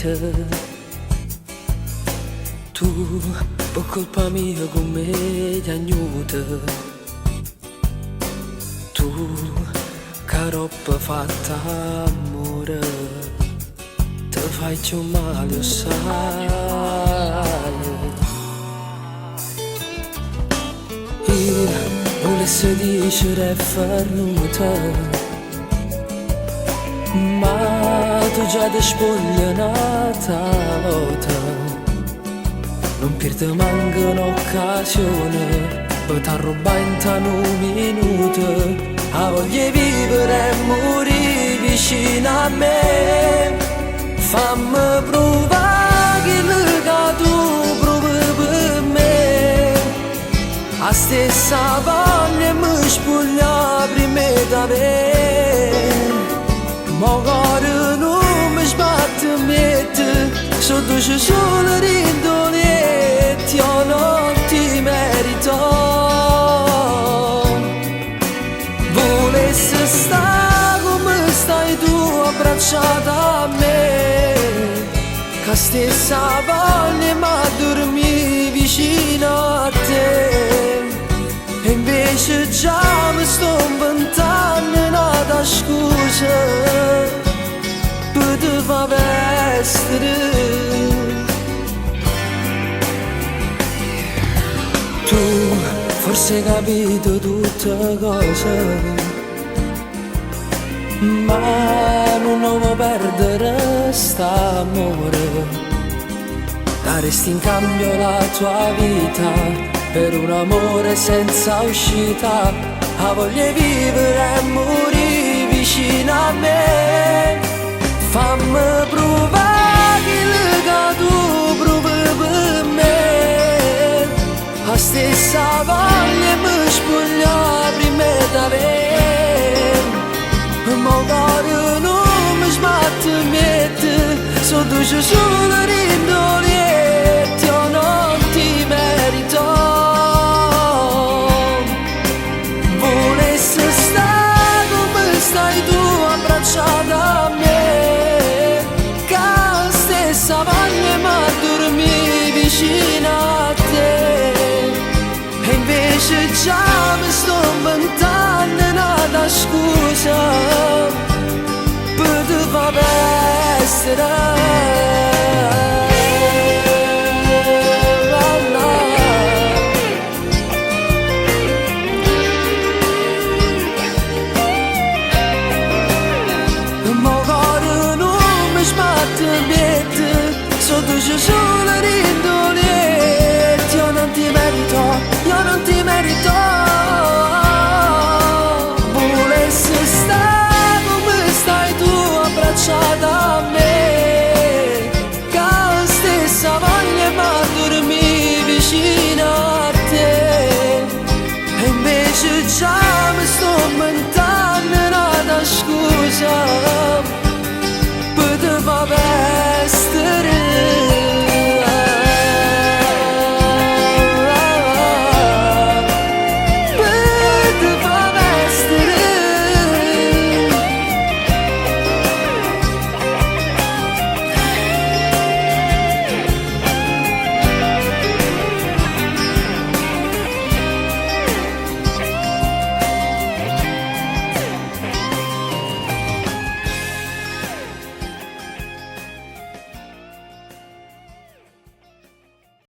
vita. Tu, per colpa mia come ti aiuta. Tu, caroppa fatta amore, te fai più male o sale. Io volessi dire fernuta, ma tu già ti spogli un'altra volta. Non perdi manca un'occasione per t'arrubare in un minuto. A voglia di vivere e morire vicino a me. Fammi provare che tu provi per me. A stessa voglia mi spoglia prima da me. Magari non mi sbatte e mette sotto c'è solo rindoletti. Io non ti merito. Volessi stare come stai tu abbracciata a me, che stessa voglia ma dormi vicino a te. E invece già mi sto inventando una scusa per te far vestire. Tu forse hai capito tutte cose, ma non devo perdere st'amore. Daresti in cambio la tua vita per un amore senza uscita. Ha voglia di vivere e morire vicino a me. Fammi provare che tu provi per me. La stessa voglia mi spoglia prima da me. Magari non mi sbatte e mette sotto c'è solo